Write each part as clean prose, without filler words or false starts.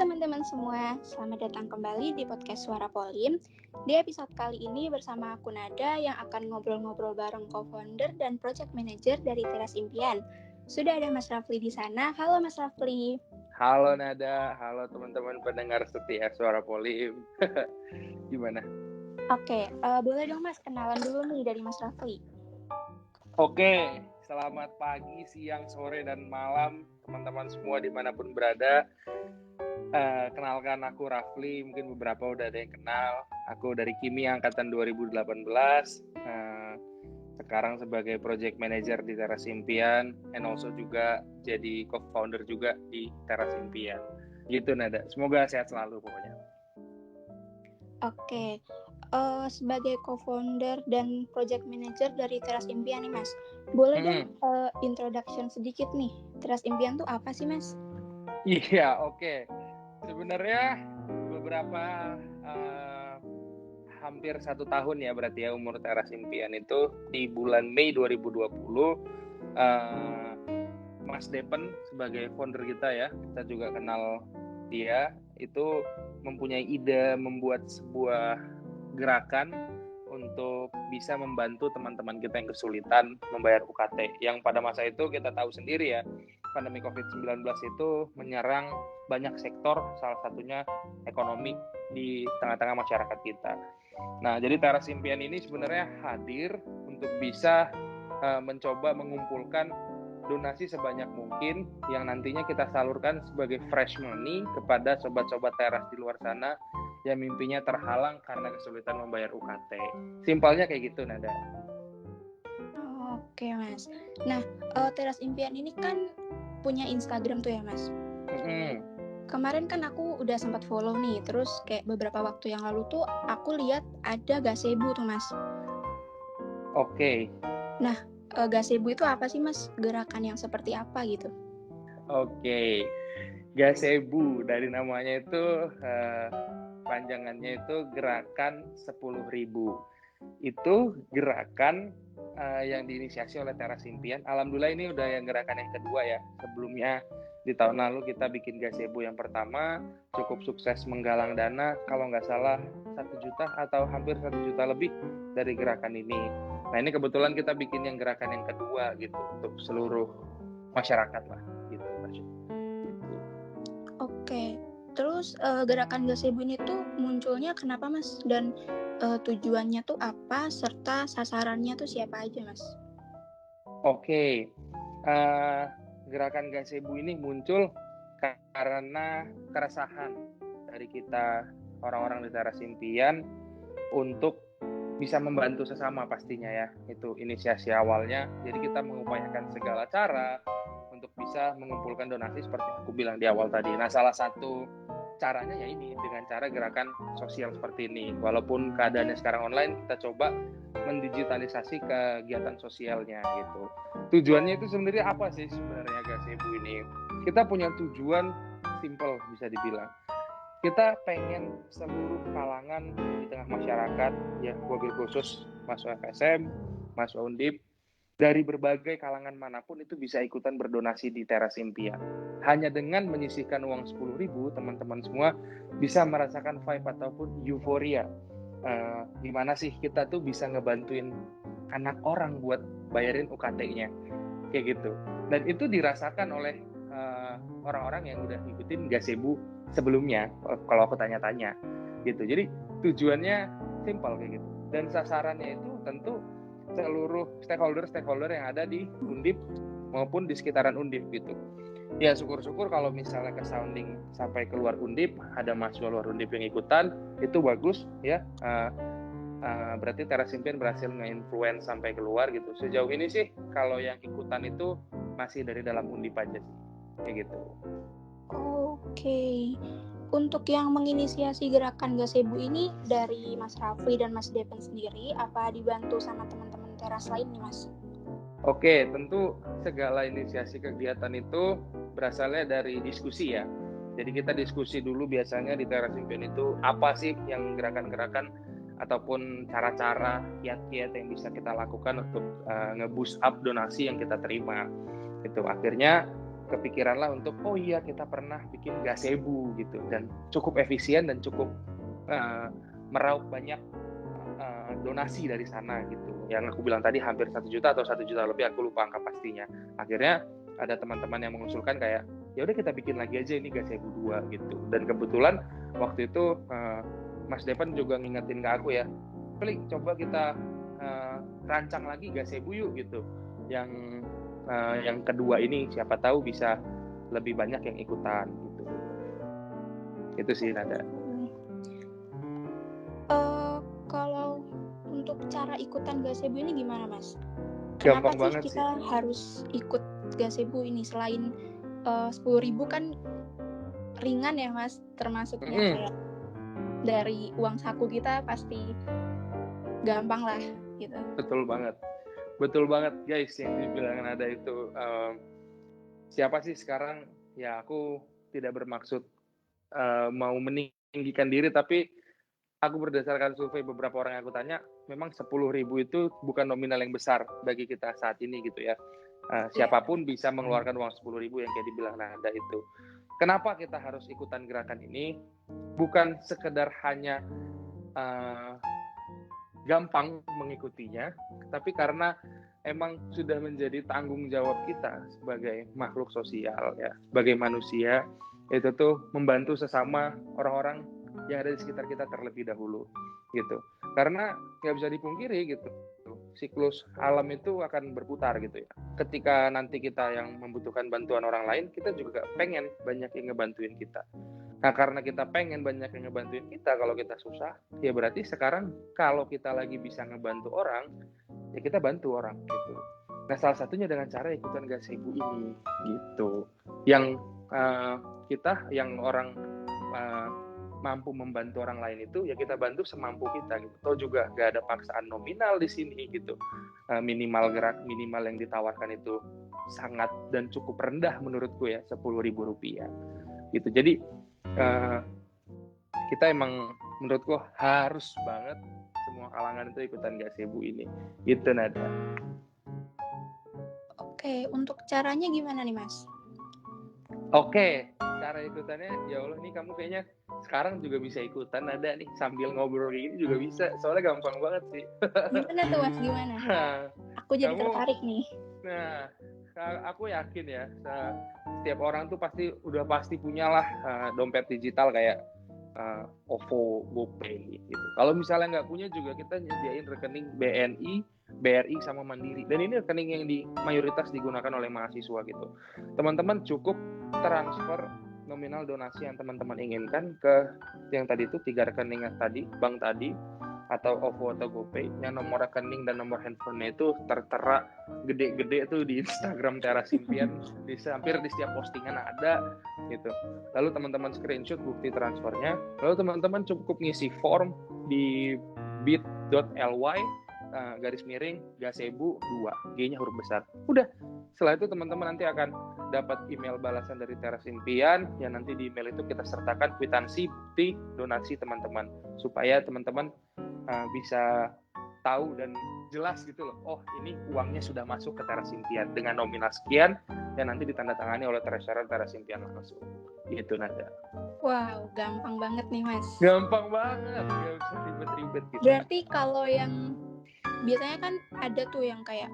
teman-teman semua, selamat datang kembali di podcast Suara Polim. Di episode kali ini bersama aku Nada yang akan ngobrol-ngobrol bareng co-founder dan project manager dari Teras Impian. Sudah ada Mas Rafli di sana. Halo Mas Rafli. Halo Nada, halo teman-teman pendengar setia Suara Polim. Gimana? Oke, boleh dong Mas kenalan dulu nih dari Mas Rafli. Oke, selamat pagi, siang, sore, dan malam teman-teman semua dimanapun berada. Kenalkan aku Rafli, mungkin beberapa udah ada yang kenal. Aku dari Kimi angkatan 2018. Sekarang sebagai project manager di Teras Impian, and also juga jadi co-founder juga di Teras Impian. Gitu Nada, semoga sehat selalu pokoknya. Oke, sebagai co-founder dan project manager dari Teras Impian nih Mas, boleh dong introduction sedikit nih, Teras Impian tuh apa sih Mas? Iya, oke. Sebenarnya beberapa hampir 1 tahun ya berarti ya umur Teras Impian itu di bulan Mei 2020 Mas Depen sebagai founder kita ya, kita juga kenal dia, itu mempunyai ide membuat sebuah gerakan untuk bisa membantu teman-teman kita yang kesulitan membayar UKT yang pada masa itu kita tahu sendiri ya, pandemi COVID-19 itu menyerang banyak sektor, salah satunya ekonomi di tengah-tengah masyarakat kita. Nah, jadi Teras Impian ini sebenarnya hadir untuk bisa mencoba mengumpulkan donasi sebanyak mungkin yang nantinya kita salurkan sebagai fresh money kepada sobat-sobat teras di luar sana yang mimpinya terhalang karena kesulitan membayar UKT. Simpelnya kayak gitu, Nada. Oke, Mas. Nah, Teras Impian ini kan punya Instagram tuh ya, Mas? Kemarin kan aku udah sempat follow nih, terus kayak beberapa waktu yang lalu tuh aku lihat ada gazebo tuh Mas. Oke. Nah, gazebo itu apa sih Mas? Gerakan yang seperti apa gitu? Oke. Gazebo dari namanya itu panjangannya itu gerakan 10.000. Itu gerakan yang diinisiasi oleh Teras Impian. Alhamdulillah ini udah yang gerakan yang kedua ya. Sebelumnya di tahun lalu kita bikin gazebo yang pertama, cukup sukses menggalang dana, kalau nggak salah 1 juta atau hampir 1 juta lebih dari gerakan ini. Nah ini kebetulan kita bikin yang gerakan yang kedua gitu untuk seluruh masyarakat lah gitu. Oke, terus gerakan gazebo ini tuh munculnya kenapa Mas? Dan tujuannya tuh apa serta sasarannya tuh siapa aja Mas? Oke. Gerakan gazebo ini muncul karena keresahan dari kita orang-orang di Teras Impian untuk bisa membantu sesama pastinya ya, itu inisiasi awalnya. Jadi kita mengupayakan segala cara untuk bisa mengumpulkan donasi seperti aku bilang di awal tadi. Nah salah satu caranya ya ini dengan cara gerakan sosial seperti ini. Walaupun keadaannya sekarang online, kita coba mendigitalisasi kegiatan sosialnya gitu. Tujuannya itu sebenarnya apa sih sebenarnya gazebo ini? Kita punya tujuan simple bisa dibilang. Kita pengen seluruh kalangan di tengah masyarakat ya, wabil khusus mahasiswa FSM, mahasiswa Undip, dari berbagai kalangan manapun itu bisa ikutan berdonasi di Teras Impian. Hanya dengan menyisihkan uang 10.000, teman-teman semua bisa merasakan vibe ataupun euforia. Gimana sih kita tuh bisa ngebantuin anak orang buat bayarin UKT-nya. Kayak gitu. Dan itu dirasakan oleh orang-orang yang udah ngikutin gazebo sebelumnya, kalau aku tanya-tanya. Gitu. Jadi tujuannya simple kayak gitu. Dan sasarannya itu tentu seluruh stakeholder yang ada di Undip maupun di sekitaran Undip gitu. Ya syukur-syukur kalau misalnya ke sounding sampai keluar Undip, ada mahasiswa luar Undip yang ikutan, itu bagus ya. Berarti Teras Impian berhasil nge-influence sampai keluar gitu. Sejauh ini sih kalau yang ikutan itu masih dari dalam Undip aja sih, kayak gitu. Oke. Untuk yang menginisiasi gerakan gazebo ini dari Mas Rafli dan Mas Depen sendiri, apa dibantu sama teman-teman teras lain nih Mas? Oke, tentu segala inisiasi kegiatan itu berasalnya dari diskusi ya. Jadi kita diskusi dulu biasanya di Teras Impian itu apa sih yang gerakan-gerakan ataupun cara-cara, kiat-kiat yang bisa kita lakukan untuk nge-boost up donasi yang kita terima. Itu akhirnya kepikiranlah untuk oh iya kita pernah bikin gazebo gitu, dan cukup efisien dan cukup meraup banyak donasi dari sana gitu. Yang aku bilang tadi hampir 1 juta atau 1 juta lebih, aku lupa angka pastinya. Akhirnya ada teman-teman yang mengusulkan kayak ya udah kita bikin lagi aja ini gazebo 2 gitu. Dan kebetulan waktu itu Mas Depan juga ngingetin ke aku ya, klik coba kita rancang lagi gazebo yuk gitu. Yang kedua ini siapa tahu bisa lebih banyak yang ikutan gitu. Itu sih Nada. Kalau untuk cara ikutan gazebo ini gimana Mas? Gampang Kenapa banget sih kita harus ikut gazebo ini? Selain 10.000 kan ringan ya Mas, termasuknya kayak dari uang saku kita pasti gampang lah gitu. Betul banget guys yang dibilang Nada itu. Siapa sih sekarang, ya aku tidak bermaksud mau meninggikan diri, tapi aku berdasarkan survei beberapa orang yang aku tanya, memang 10.000 itu bukan nominal yang besar bagi kita saat ini gitu ya. Siapapun bisa mengeluarkan uang 10.000 yang kayak dibilang Nada itu. Kenapa kita harus ikutan gerakan ini? Bukan sekedar hanya gampang mengikutinya, tapi karena emang sudah menjadi tanggung jawab kita sebagai makhluk sosial ya, sebagai manusia, itu tuh membantu sesama orang-orang yang ada di sekitar kita terlebih dahulu gitu. Karena nggak bisa dipungkiri gitu, siklus alam itu akan berputar gitu ya. Ketika nanti kita yang membutuhkan bantuan orang lain, kita juga pengen banyak yang ngebantuin kita. Nah, karena kita pengen banyak yang ngebantuin kita, kalau kita susah, ya berarti sekarang kalau kita lagi bisa ngebantu orang, ya kita bantu orang gitu. Nah, salah satunya dengan cara ikutan gazebo ini gitu. Yang kita yang orang mampu membantu orang lain itu ya kita bantu semampu kita gitu. Atau juga gak ada paksaan nominal di sini gitu. Minimal yang ditawarkan itu sangat dan cukup rendah menurutku ya, Rp10.000 gitu. Jadi kita emang menurutku harus banget semua kalangan itu ikutan gazebo ini gitu Nada. Oke, untuk caranya gimana nih Mas? Oke, cara ikutannya ya Allah nih kamu kayaknya sekarang juga bisa ikutan Nada nih sambil ngobrol kayak gini juga bisa, soalnya gampang banget sih. Gimana tuh Mas, gimana? Aku jadi tertarik nih. Nah, aku yakin ya setiap orang tuh pasti punyalah dompet digital kayak OVO, GoPay gitu. Kalau misalnya nggak punya juga kita nyediain rekening BNI, BRI sama Mandiri. Dan ini rekening yang mayoritas digunakan oleh mahasiswa gitu. Teman-teman cukup transfer nominal donasi yang teman-teman inginkan ke yang tadi itu 3 rekening tadi, bank tadi, atau OVO atau GoPay, yang nomor rekening dan nomor handphonenya itu tertera gede-gede tuh di Instagram Teras Impian, hampir di setiap postingan ada gitu. Lalu teman-teman screenshot bukti transfernya, lalu teman-teman cukup ngisi form di bit.ly /gazebo 2, G-nya huruf besar. Udah, setelah itu teman-teman nanti akan dapat email balasan dari Teras Impian, yang nanti di email itu kita sertakan kwitansi bukti donasi teman-teman, supaya teman-teman bisa tahu dan jelas gitu loh, oh ini uangnya sudah masuk ke Teras Impian dengan nominal sekian, yang nanti ditandatangani oleh treasurer Teras Impian langsung gitu Nada. Wow, gampang banget nih Mas. Gampang banget, gak usah ribet-ribet gitu. Berarti kalau yang biasanya kan ada tuh yang kayak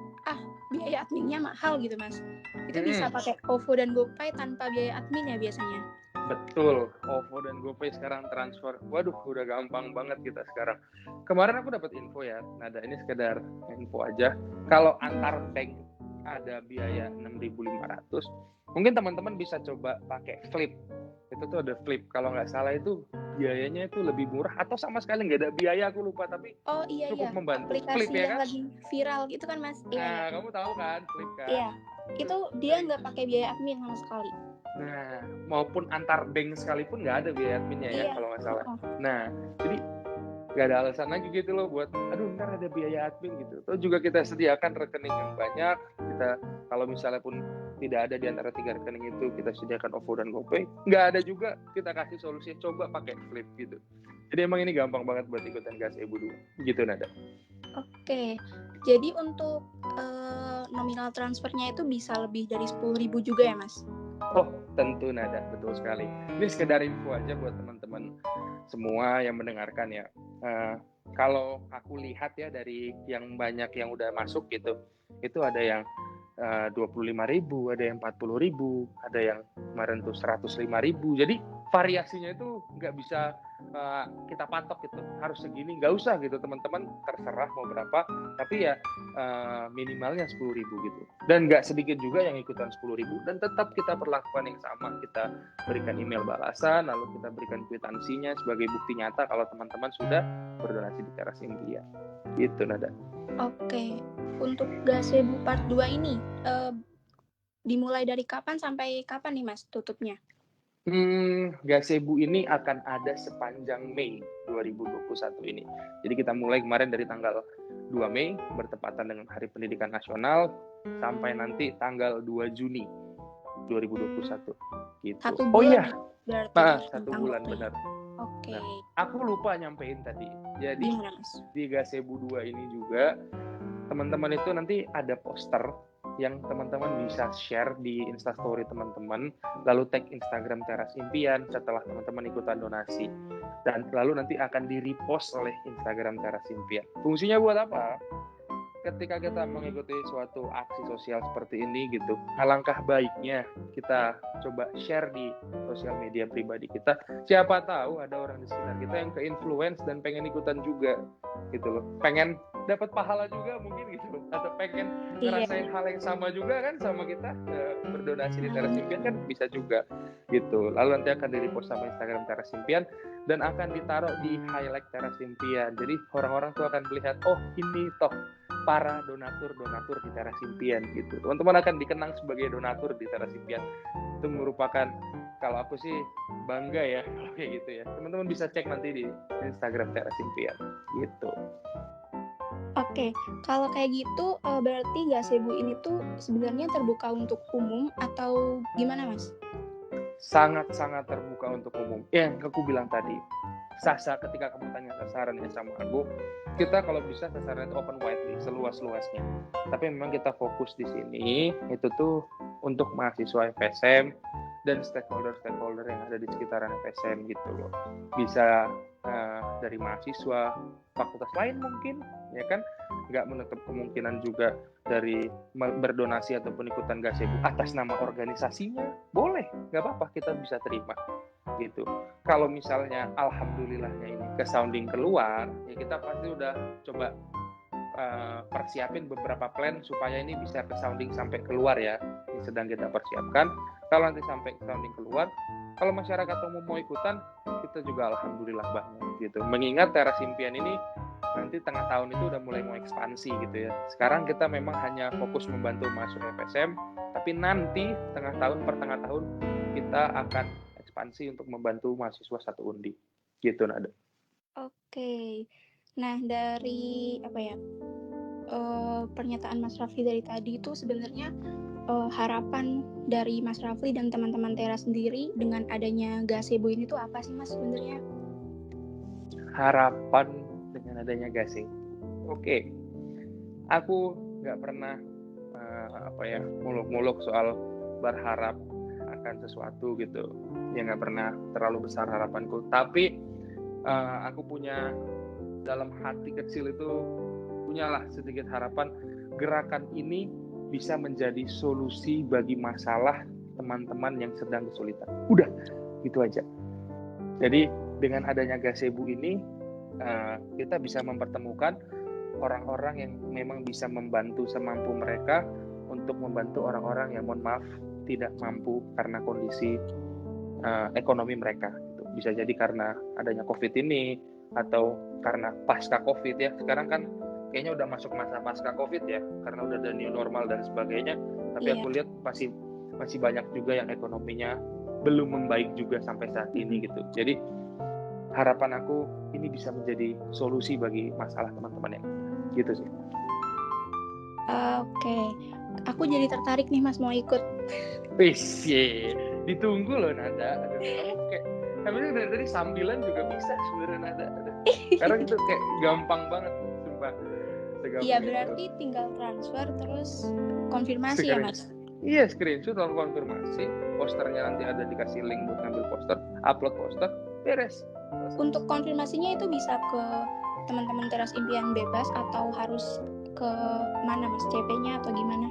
biaya adminnya mahal gitu Mas, itu bisa pakai OVO dan GoPay tanpa biaya admin ya biasanya? Betul, OVO dan GoPay sekarang transfer, waduh udah gampang banget kita sekarang. Kemarin aku dapat info ya Nada, ini sekedar info aja, kalau antar bank ada biaya 6.500, mungkin teman-teman bisa coba pakai Flip. Itu tuh ada Flip, kalau nggak salah itu biayanya itu lebih murah atau sama sekali nggak ada biaya, aku lupa, tapi cukup membantu. Aplikasi Flip ya yang kan? lagi viral gitu kan Mas. Nah, kamu tahu kan Flip kan? Iya, itu dia nggak pakai biaya admin sama sekali. Nah, maupun antar bank sekalipun nggak ada biaya adminnya ya, kalau nggak salah. Nah, jadi nggak ada alasan lagi gitu loh buat, aduh ntar ada biaya admin gitu. Terus juga kita sediakan rekening yang banyak. Kita kalau misalnya pun tidak ada di antara 3 rekening itu, kita sediakan OVO dan GoPay. Nggak ada juga, kita kasih solusi coba pakai Flip gitu. Jadi emang ini gampang banget buat ikutan gazebo 2 gitu Nada. Oke, jadi untuk nominal transfernya itu bisa lebih dari 10.000 juga ya Mas? Oh, tentu Nada, betul sekali. Ini sekedar info aja buat teman-teman semua yang mendengarkan ya. Kalau aku lihat ya dari yang banyak yang udah masuk gitu, itu ada yang 25.000, ada yang 40.000, ada yang kemarin tuh 105.000. Jadi variasinya itu nggak bisa kita patok gitu, harus segini, nggak usah gitu teman-teman, terserah mau berapa, tapi ya minimalnya 10.000 gitu. Dan nggak sedikit juga yang ikutan 10.000, dan tetap kita perlakukan yang sama, kita berikan email balasan, lalu kita berikan kwitansinya sebagai bukti nyata kalau teman-teman sudah berdonasi di Teras Impian. Gitu Nada. Oke, untuk Gazebo Part 2 ini dimulai dari kapan sampai kapan nih Mas tutupnya? Gazebo ini akan ada sepanjang Mei 2021 ini. Jadi kita mulai kemarin dari tanggal 2 Mei bertepatan dengan Hari Pendidikan Nasional sampai nanti tanggal 2 Juni 2021 gitu. Satu bulan berarti. Satu bulan benar. Oke. Nah, aku lupa nyampein tadi. Jadi gimana, Mas? Di Gazebo 2 ini juga teman-teman itu nanti ada poster yang teman-teman bisa share di Instastory teman-teman, lalu tag Instagram Teras Impian setelah teman-teman ikutan donasi, dan lalu nanti akan di-repost oleh Instagram Teras Impian. Fungsinya buat apa? Ketika kita mengikuti suatu aksi sosial seperti ini gitu, alangkah baiknya kita coba share di sosial media pribadi kita. Siapa tahu ada orang di sekitar kita yang ke-influence dan pengen ikutan juga gitu loh, pengen dapat pahala juga mungkin gitu, atau pengen ngerasain hal yang sama juga kan sama kita, berdonasi di Teras Impian kan bisa juga gitu. Lalu nanti akan di-repost sama Instagram Teras Impian dan akan ditaruh di highlight Teras Impian. Jadi orang-orang tuh akan melihat, oh ini toh para donatur di Teras Impian gitu. Teman-teman akan dikenang sebagai donatur di Teras Impian. Itu merupakan, kalau aku sih bangga ya kalau kayak gitu ya. Teman-teman bisa cek nanti di Instagram Teras Impian gitu. Oke, kalau kayak gitu berarti Gazebo ini tuh sebenarnya terbuka untuk umum atau gimana, Mas? Sangat-sangat terbuka untuk umum. Yang aku bilang tadi, ketika kamu tanya sasarannya sama aku, kita kalau bisa sasarannya itu open widely, seluas-luasnya. Tapi memang kita fokus di sini itu tuh untuk mahasiswa FSM dan stakeholder yang ada di sekitaran FSM gitu loh. Bisa dari mahasiswa fakultas lain mungkin, ya kan, nggak menutup kemungkinan juga dari berdonasi ataupun ikutan Gazebo atas nama organisasinya, boleh, nggak apa-apa, kita bisa terima gitu. Kalau misalnya alhamdulillahnya ini ke sounding keluar, ya kita pasti udah coba persiapin beberapa plan supaya ini bisa ke sounding sampai keluar ya. Ini sedang kita persiapkan. Kalau nanti sampai ke sounding keluar, kalau masyarakat umum mau ikutan, kita juga alhamdulillah banget gitu. Mengingat Teras Impian ini nanti tengah tahun itu udah mulai mau ekspansi gitu ya. Sekarang kita memang hanya fokus membantu masuk FSM, tapi nanti pertengah tahun kita akan ekspansi untuk membantu mahasiswa satu undi gitu Nada. Oke. Nah, dari pernyataan Mas Rafli dari tadi itu sebenarnya harapan dari Mas Rafli dan teman-teman Teras sendiri dengan adanya Gazebo ini tuh apa sih Mas sebenarnya? Harapan dengan adanya Gazebo. Oke. Aku nggak pernah muluk-muluk soal berharap akan sesuatu gitu. Ya nggak pernah terlalu besar harapanku. Tapi aku punya dalam hati kecil itu punyalah sedikit harapan gerakan ini bisa menjadi solusi bagi masalah teman-teman yang sedang kesulitan. Udah, gitu aja. Jadi dengan adanya Gazebo ini kita bisa mempertemukan orang-orang yang memang bisa membantu semampu mereka untuk membantu orang-orang yang mohon maaf tidak mampu karena kondisi ekonomi mereka. Bisa jadi karena adanya COVID ini atau karena pasca COVID ya. Sekarang kan kayaknya udah masuk masa pasca COVID ya, karena udah ada new normal dan sebagainya. Tapi aku lihat masih banyak juga yang ekonominya belum membaik juga sampai saat ini gitu. Jadi harapan aku ini bisa menjadi solusi bagi masalah teman-teman yang gitu sih. Oke. Aku jadi tertarik nih Mas mau ikut. Wis, ditunggu loh Nada. Kamu kayak dari sambilan juga bisa sebenarnya Nada. Karena itu kayak gampang banget, sumpah. Iya, berarti tinggal transfer terus konfirmasi ya Mas? Iya, screenshot lalu konfirmasi, posternya nanti ada dikasih link buat ngambil poster, upload poster, beres. Untuk konfirmasinya itu bisa ke teman-teman Teras Impian Bebas atau harus ke mana Mas, CP-nya atau gimana?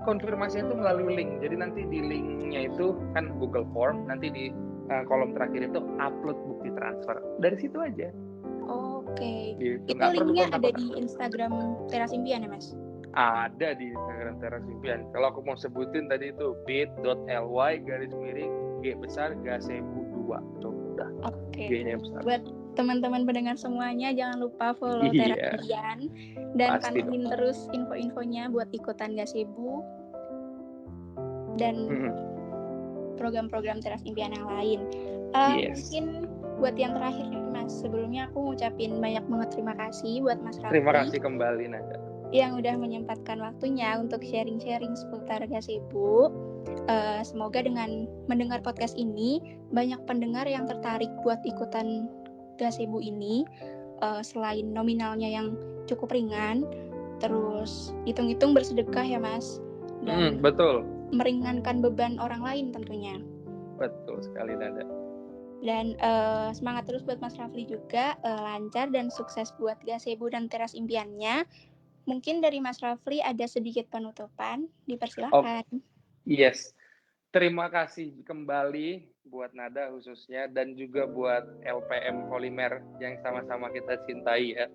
Konfirmasinya itu melalui link. Jadi nanti di linknya itu kan Google Form, nanti di kolom terakhir itu upload bukti transfer. Dari situ aja. Oke. Gitu. Itu Nggak perlu linknya kontak ada orang. di Instagram Teras Impian ya Mas? Ada di Instagram Teras Impian. Kalau aku mau sebutin tadi itu bit.ly/G_Gasebu2. Tuh udah. Oke. G-nya besar. Buat teman-teman pendengar semuanya, jangan lupa follow Iya. Teras Impian dan Pasti pantengin terus info-infonya buat ikutan Gasebu dan program-program Teras Impian yang lain. Yes. Mungkin buat yang terakhir nih Mas, sebelumnya aku ngucapin banyak banget terima kasih buat Mas Rafli. Terima kasih kembali Nada. Yang udah menyempatkan waktunya untuk sharing-sharing seputar Gasebu. Semoga dengan mendengar podcast ini banyak pendengar yang tertarik buat ikutan Gasebu ini. Selain nominalnya yang cukup ringan, terus hitung-hitung bersedekah ya Mas, dan betul, meringankan beban orang lain tentunya. Betul sekali Nada. Dan semangat terus buat Mas Rafli juga, lancar dan sukses buat Gasebu dan Teras Impiannya. Mungkin dari Mas Rafli ada sedikit penutupan, dipersilakan. Yes, terima kasih kembali buat Nada khususnya dan juga buat LPM Polimer yang sama-sama kita cintai ya.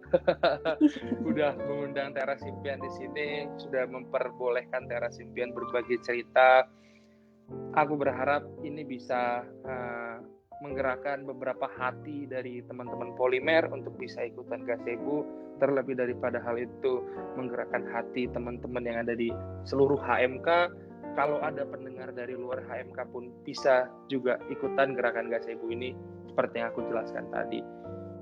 Udah mengundang Teras Impian di sini, sudah memperbolehkan Teras Impian berbagi cerita. Aku berharap ini bisa menggerakkan beberapa hati dari teman-teman Polimer untuk bisa ikutan Gasebu. Terlebih daripada hal itu, menggerakkan hati teman-teman yang ada di seluruh HMK. Kalau ada pendengar dari luar HMK pun bisa juga ikutan gerakan Gasebu ini seperti yang aku jelaskan tadi.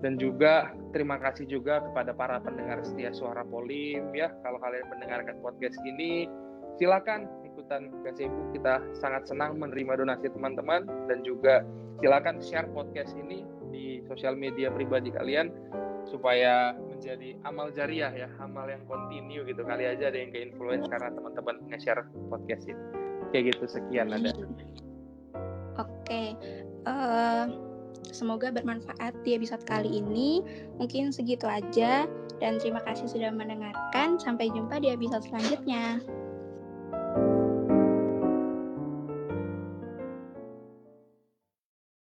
Dan juga terima kasih juga kepada para pendengar setia Suara Polim ya. Kalau kalian mendengarkan podcast ini, silakan ikutan Gasebu. Kita sangat senang menerima donasi teman-teman, dan juga silakan share podcast ini di sosial media pribadi kalian supaya menjadi amal jariah ya, amal yang kontinu gitu. Kali aja ada yang ke-influence karena teman-teman nge-share podcast ini. Kayak gitu, sekian Nada. Oke, semoga bermanfaat di episode kali ini. Mungkin segitu aja, dan terima kasih sudah mendengarkan. Sampai jumpa di episode selanjutnya.